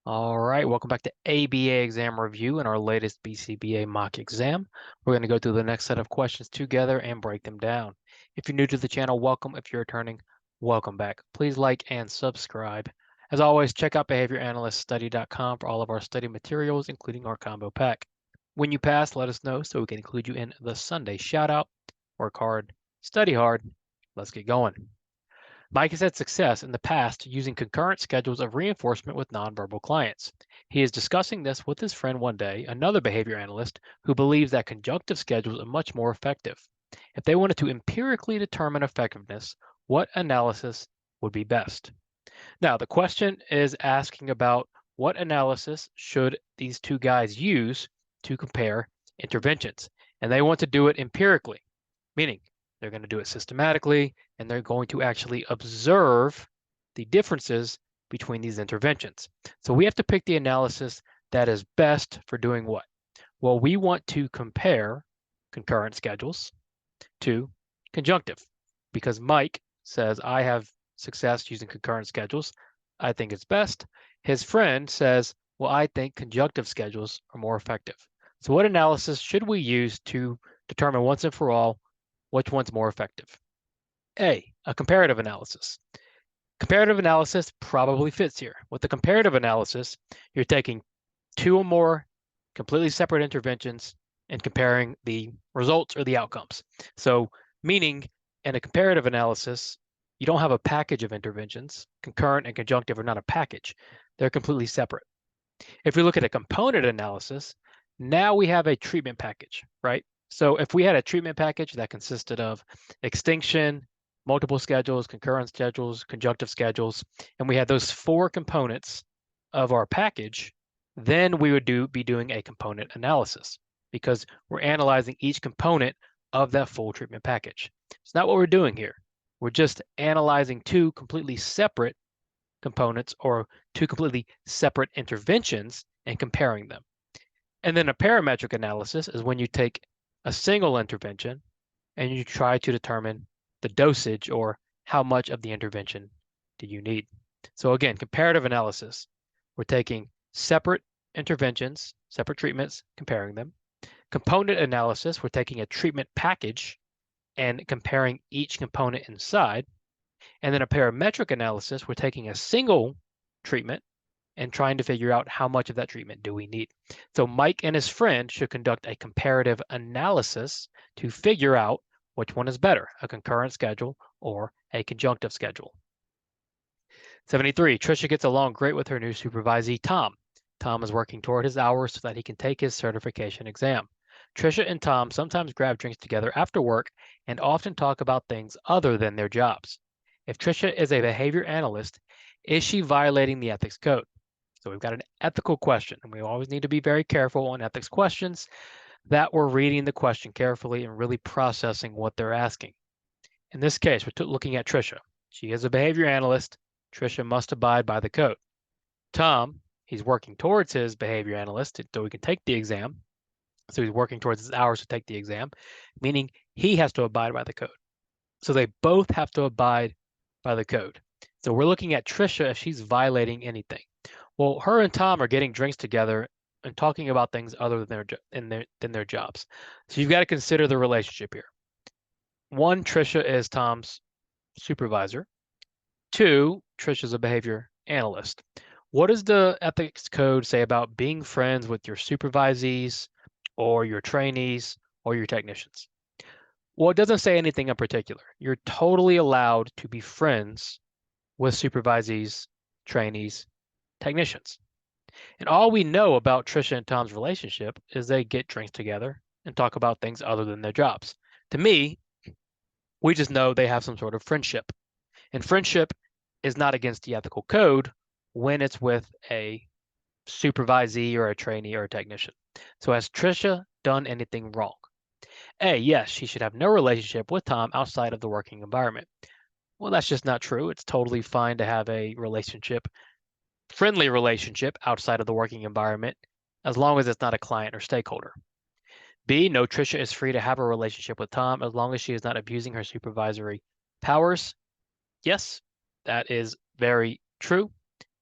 All right, welcome back to ABA exam review and our latest BCBA mock exam. We're going to go through the next set of questions together and break them down. If you're new to the channel, welcome. If you're returning, welcome back. Please like and subscribe. As always, check out behavioranalyststudy.com for all of our study materials, including our combo pack. When you pass, let us know so we can include you in the Sunday shout out. Work hard, study hard. Let's get going. Mike has had success in the past using concurrent schedules of reinforcement with nonverbal clients. He is discussing this with his friend one day, another behavior analyst, who believes that conjunctive schedules are much more effective. If they wanted to empirically determine effectiveness, what analysis would be best? Now, the question is asking about what analysis should these two guys use to compare interventions. And they want to do it empirically, meaning they're going to do it systematically, and they're going to actually observe the differences between these interventions. So we have to pick the analysis that is best for doing what? Well, we want to compare concurrent schedules to conjunctive, because Mike says, I have success using concurrent schedules. I think it's best. His friend says, well, I think conjunctive schedules are more effective. So what analysis should we use to determine once and for all which one's more effective? A comparative analysis. Comparative analysis probably fits here. With the comparative analysis, you're taking two or more completely separate interventions and comparing the results or the outcomes. So meaning in a comparative analysis, you don't have a package of interventions. Concurrent and conjunctive are not a package. They're completely separate. If we look at a component analysis, now we have a treatment package, right? So if we had a treatment package that consisted of extinction, multiple schedules, concurrent schedules, conjunctive schedules, and we had those four components of our package, then we would be doing a component analysis because we're analyzing each component of that full treatment package. It's not what we're doing here. We're just analyzing two completely separate components or two completely separate interventions and comparing them. And then a parametric analysis is when you take a single intervention and you try to determine the dosage or how much of the intervention do you need. So again, comparative analysis, we're taking separate interventions, separate treatments, comparing them. Component analysis, we're taking a treatment package and comparing each component inside. And then a parametric analysis, we're taking a single treatment and trying to figure out how much of that treatment do we need. So Mike and his friend should conduct a comparative analysis to figure out which one is better, a concurrent schedule or a conjunctive schedule. 73, Trisha gets along great with her new supervisee, Tom. Tom is working toward his hours so that he can take his certification exam. Trisha and Tom sometimes grab drinks together after work and often talk about things other than their jobs. If Trisha is a behavior analyst, is she violating the ethics code? So we've got an ethical question, and we always need to be very careful on ethics questions that we're reading the question carefully and really processing what they're asking. In this case, we're looking at Trisha. She is a behavior analyst. Trisha must abide by the code. Tom, he's working towards his behavior analyst so he can take the exam. So he's working towards his hours to take the exam, meaning he has to abide by the code. So they both have to abide by the code. So we're looking at Trisha if she's violating anything. Well, her and Tom are getting drinks together and talking about things other than their jobs. So you've got to consider the relationship here. One, Trisha is Tom's supervisor. Two, Trisha's a behavior analyst. What does the ethics code say about being friends with your supervisees or your trainees or your technicians? Well, it doesn't say anything in particular. You're totally allowed to be friends with supervisees, trainees, technicians. And all we know about Trisha and Tom's relationship is they get drinks together and talk about things other than their jobs. To me, we just know they have some sort of friendship. And friendship is not against the ethical code when it's with a supervisee or a trainee or a technician. So has Trisha done anything wrong? A, yes, she should have no relationship with Tom outside of the working environment. Well, that's just not true. It's totally fine to have a relationship, friendly relationship outside of the working environment, as long as it's not a client or stakeholder. B, no, Trisha is free to have a relationship with Tom as long as she is not abusing her supervisory powers. Yes, that is very true.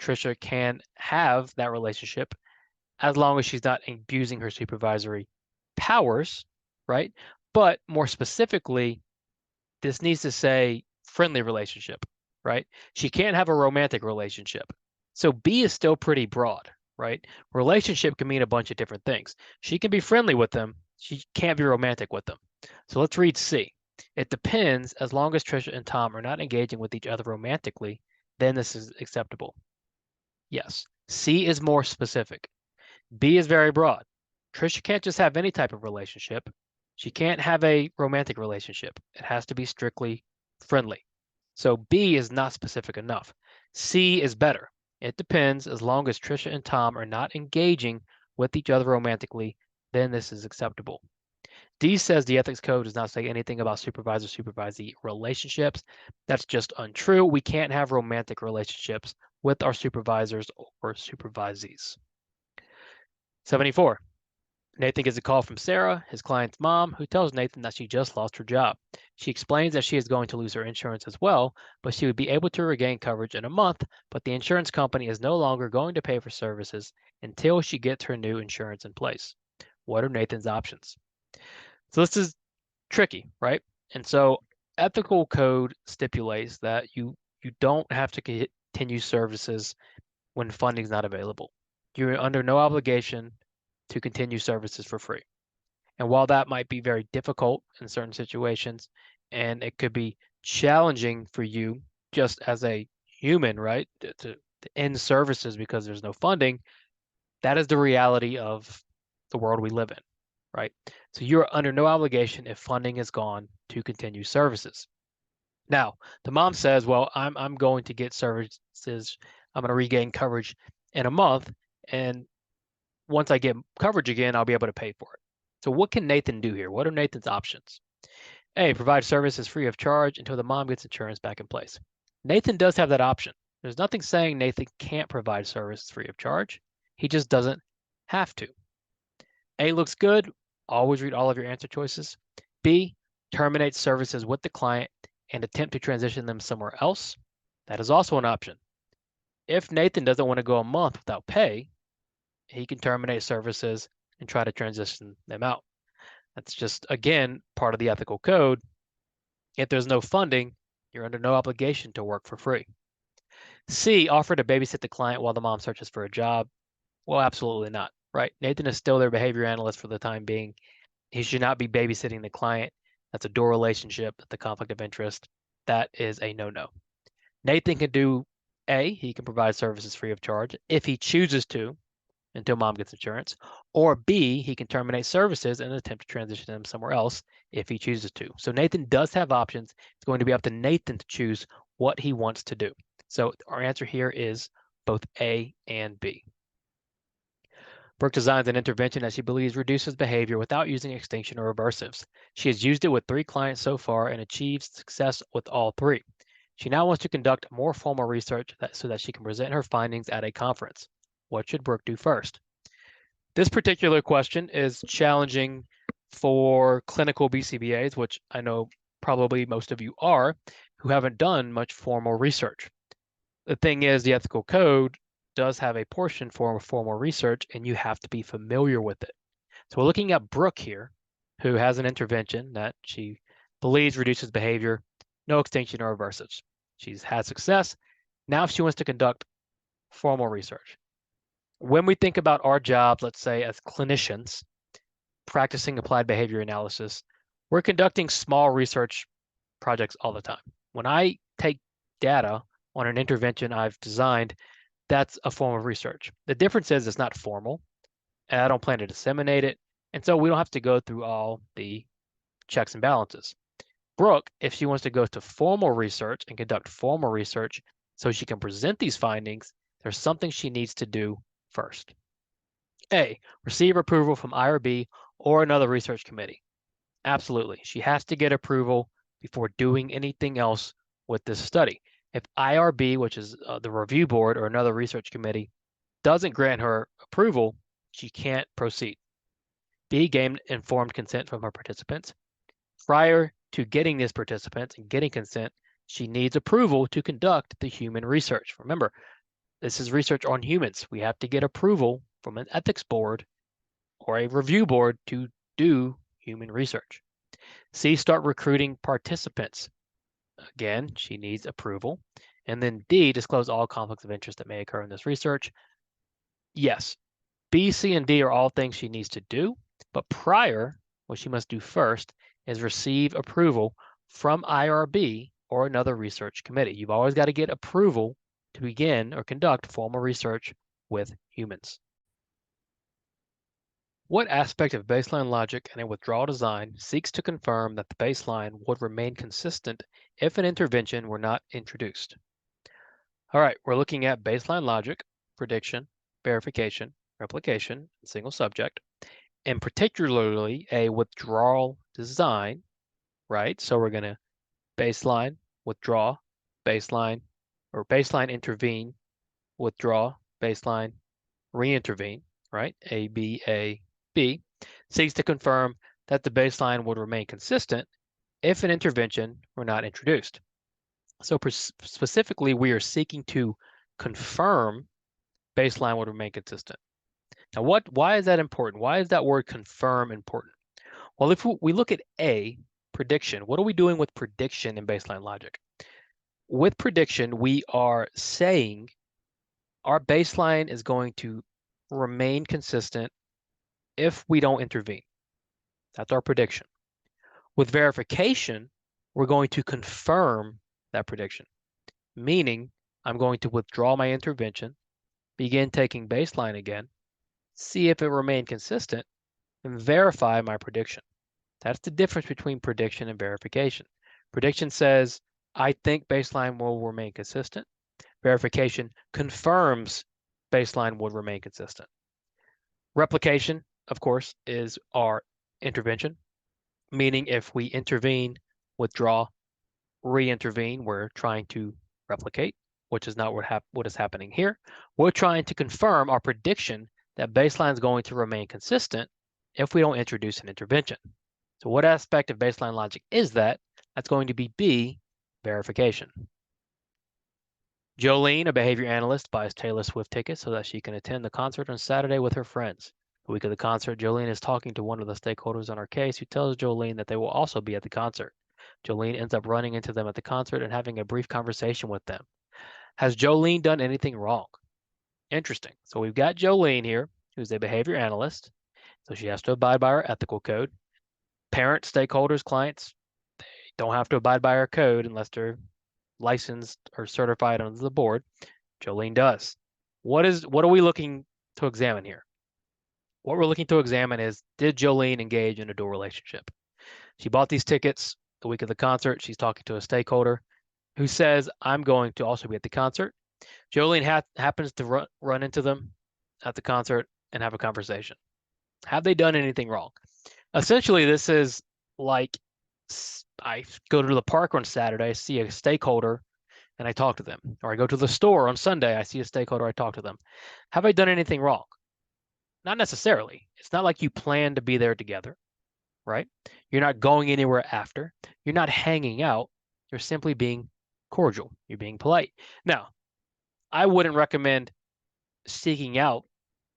Trisha can have that relationship as long as she's not abusing her supervisory powers, right? But more specifically, this needs to say friendly relationship, right? She can't have a romantic relationship. So B is still pretty broad, right? Relationship can mean a bunch of different things. She can be friendly with them. She can't be romantic with them. So let's read C. It depends as long as Trisha and Tom are not engaging with each other romantically, then this is acceptable. Yes. C is more specific. B is very broad. Trisha can't just have any type of relationship. She can't have a romantic relationship. It has to be strictly friendly. So B is not specific enough. C is better. It depends as long as Trisha and Tom are not engaging with each other romantically, then this is acceptable. D says the ethics code does not say anything about supervisor-supervisee relationships. That's just untrue. We can't have romantic relationships with our supervisors or supervisees. 74. Nathan gets a call from Sarah, his client's mom, who tells Nathan that she just lost her job. She explains that she is going to lose her insurance as well, but she would be able to regain coverage in a month, but the insurance company is no longer going to pay for services until she gets her new insurance in place. What are Nathan's options? So this is tricky, right? And so ethical code stipulates that you don't have to continue services when funding is not available. You're under no obligation to continue services for free. And while that might be very difficult in certain situations, and it could be challenging for you just as a human, right, to end services because there's no funding, that is the reality of the world we live in, right? So you're under no obligation if funding is gone to continue services. Now, the mom says, well, I'm going to get services, I'm going to regain coverage in a month, and once I get coverage again, I'll be able to pay for it. So what can Nathan do here? What are Nathan's options? A, provide services free of charge until the mom gets insurance back in place. Nathan does have that option. There's nothing saying Nathan can't provide services free of charge. He just doesn't have to. A looks good. Always read all of your answer choices. B, terminate services with the client and attempt to transition them somewhere else. That is also an option. If Nathan doesn't want to go a month without pay, he can terminate services and try to transition them out. That's just, again, part of the ethical code. If there's no funding, you're under no obligation to work for free. C, offer to babysit the client while the mom searches for a job. Well, absolutely not, right? Nathan is still their behavior analyst for the time being. He should not be babysitting the client. That's a door relationship, the conflict of interest. That is a no-no. Nathan can do A, he can provide services free of charge if he chooses to, until mom gets insurance, or B, he can terminate services and attempt to transition them somewhere else if he chooses to. So Nathan does have options. It's going to be up to Nathan to choose what he wants to do. So our answer here is both A and B. Brooke designs an intervention that she believes reduces behavior without using extinction or aversives. She has used it with 3 clients so far and achieved success with all 3. She now wants to conduct more formal research so that she can present her findings at a conference. What should Brooke do first? This particular question is challenging for clinical BCBAs, which I know probably most of you are, who haven't done much formal research. The thing is, the ethical code does have a portion for formal research, and you have to be familiar with it. So we're looking at Brooke here, who has an intervention that she believes reduces behavior, no extinction or aversives. She's had success. Now she wants to conduct formal research. When we think about our job, let's say as clinicians, practicing applied behavior analysis, we're conducting small research projects all the time. When I take data on an intervention I've designed, that's a form of research. The difference is it's not formal, and I don't plan to disseminate it, and so we don't have to go through all the checks and balances. Brooke, if she wants to go to formal research and conduct formal research so she can present these findings, there's something she needs to do first. A, receive approval from IRB or another research committee. Absolutely. She has to get approval before doing anything else with this study. If IRB, which is the review board or another research committee, doesn't grant her approval, she can't proceed. B, gain informed consent from her participants. Prior to getting these participants and getting consent, she needs approval to conduct the human research. Remember, This is research on humans. We have to get approval from an ethics board or a review board to do human research. C, start recruiting participants. Again, she needs approval. And then D, disclose all conflicts of interest that may occur in this research. Yes, B, C, and D are all things she needs to do, but prior, what she must do first is receive approval from IRB or another research committee. You've always got to get approval to begin or conduct formal research with humans. What aspect of baseline logic and a withdrawal design seeks to confirm that the baseline would remain consistent if an intervention were not introduced? All right, we're looking at baseline logic, prediction, verification, replication, and single subject, and particularly a withdrawal design, right? So we're going to baseline, withdraw, baseline, or baseline intervene, withdraw, baseline, reintervene, right? A, B, seeks to confirm that the baseline would remain consistent if an intervention were not introduced. So specifically, we are seeking to confirm baseline would remain consistent. Now, why is that important? Why is that word confirm important? Well, if we look at A, prediction, what are we doing with prediction in baseline logic? With prediction, we are saying our baseline is going to remain consistent if we don't intervene. That's our prediction. With verification, we're going to confirm that prediction, meaning I'm going to withdraw my intervention, begin taking baseline again, see if it remained consistent, and verify my prediction. That's the difference between prediction and verification. Prediction says, I think baseline will remain consistent. Verification confirms baseline would remain consistent. Replication, of course, is our intervention, meaning if we intervene, withdraw, reintervene, we're trying to replicate, which is not what is happening here. We're trying to confirm our prediction that baseline is going to remain consistent if we don't introduce an intervention. So what aspect of baseline logic is that? That's going to be B, verification. Jolene, a behavior analyst, buys Taylor Swift tickets so that she can attend the concert on Saturday with her friends. The week of the concert, Jolene is talking to one of the stakeholders on our case who tells Jolene that they will also be at the concert. Jolene ends up running into them at the concert and having a brief conversation with them. Has Jolene done anything wrong? Interesting. So we've got Jolene here, who's a behavior analyst. So she has to abide by our ethical code. Parents, stakeholders, clients, they don't have to abide by our code unless they're licensed or certified under the board. Jolene does. What are we looking to examine here? What we're looking to examine is, did Jolene engage in a dual relationship? She bought these tickets the week of the concert. She's talking to a stakeholder who says, I'm going to also be at the concert. Jolene happens to run into them at the concert and have a conversation. Have they done anything wrong? Essentially, this is like I go to the park on Saturday, see a stakeholder, and I talk to them. Or I go to the store on Sunday, I see a stakeholder, I talk to them. Have I done anything wrong? Not necessarily. It's not like you plan to be there together, right? You're not going anywhere after. You're not hanging out. You're simply being cordial. You're being polite. Now, I wouldn't recommend seeking out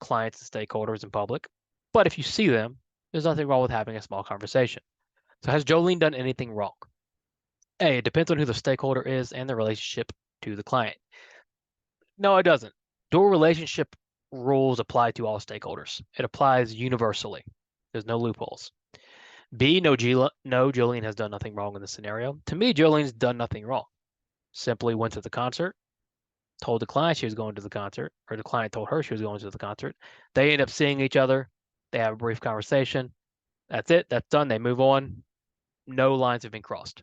clients and stakeholders in public, but if you see them, there's nothing wrong with having a small conversation. So has Jolene done anything wrong? A, it depends on who the stakeholder is and the relationship to the client. No, it doesn't. Dual relationship rules apply to all stakeholders. It applies universally. There's no loopholes. B, no, Jolene has done nothing wrong in this scenario. To me, Jolene's done nothing wrong. Simply went to the concert, told the client she was going to the concert, or the client told her she was going to the concert. They end up seeing each other. They have a brief conversation. That's it. That's done. They move on. No lines have been crossed.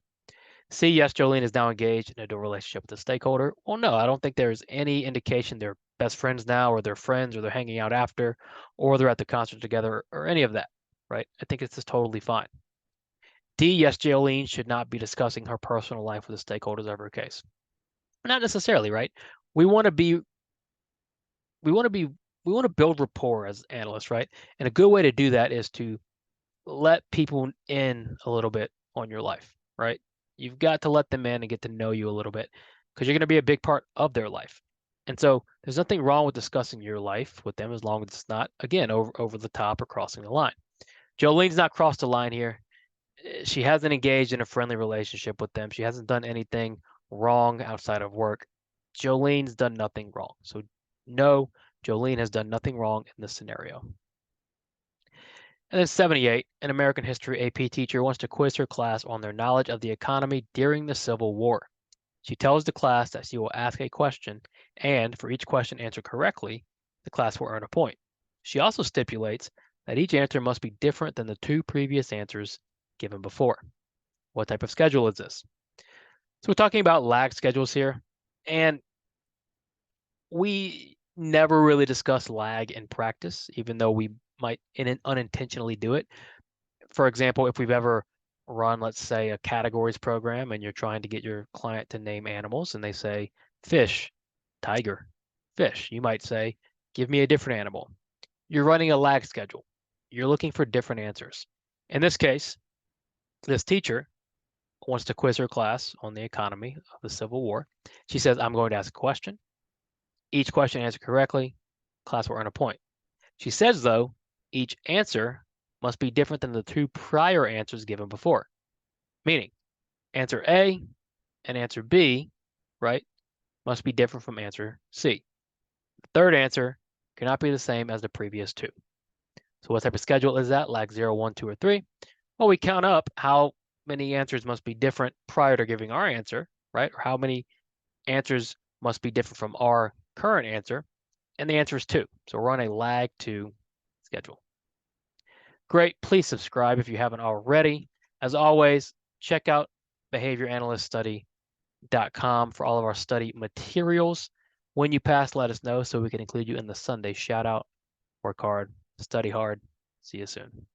C, yes, Jolene is now engaged in a dual relationship with a stakeholder. Well, no, I don't think there's any indication they're best friends now, or they're friends, or they're hanging out after, or they're at the concert together, or any of that, right? I think it's just totally fine. D, yes, Jolene should not be discussing her personal life with the stakeholders of her case. Not necessarily, right? We want to build rapport as analysts, right? And a good way to do that is to let people in a little bit on your life, right? You've got to let them in and get to know you a little bit because you're going to be a big part of their life. And so there's nothing wrong with discussing your life with them as long as it's not, again, over the top or crossing the line. Jolene's not crossed the line here. She hasn't engaged in a friendly relationship with them. She hasn't done anything wrong outside of work. Jolene's done nothing wrong. So no, Jolene has done nothing wrong in this scenario. And then 78, an American history AP teacher wants to quiz her class on their knowledge of the economy during the Civil War. She tells the class that she will ask a question, and for each question answered correctly, the class will earn a point. She also stipulates that each answer must be different than the two previous answers given before. What type of schedule is this? So we're talking about lag schedules here, and we never really discuss lag in practice, even though we might unintentionally do it. For example, if we've ever run, let's say, a categories program and you're trying to get your client to name animals and they say fish, tiger, fish, you might say, give me a different animal. You're running a lag schedule. You're looking for different answers. In this case, this teacher wants to quiz her class on the economy of the Civil War. She says, I'm going to ask a question. Each question answered correctly, class will earn a point. She says, though, each answer must be different than the two prior answers given before. Meaning, answer A and answer B, right, must be different from answer C. The third answer cannot be the same as the previous two. So what type of schedule is that? Lag 0, 1, 2, or 3? Well, we count up how many answers must be different prior to giving our answer, right? Or how many answers must be different from our current answer. And the answer is 2. So we're on a lag 2 schedule. Great. Please subscribe if you haven't already. As always, check out behavioranalyststudy.com for all of our study materials. When you pass, let us know so we can include you in the Sunday shout out. Work hard, study hard. See you soon.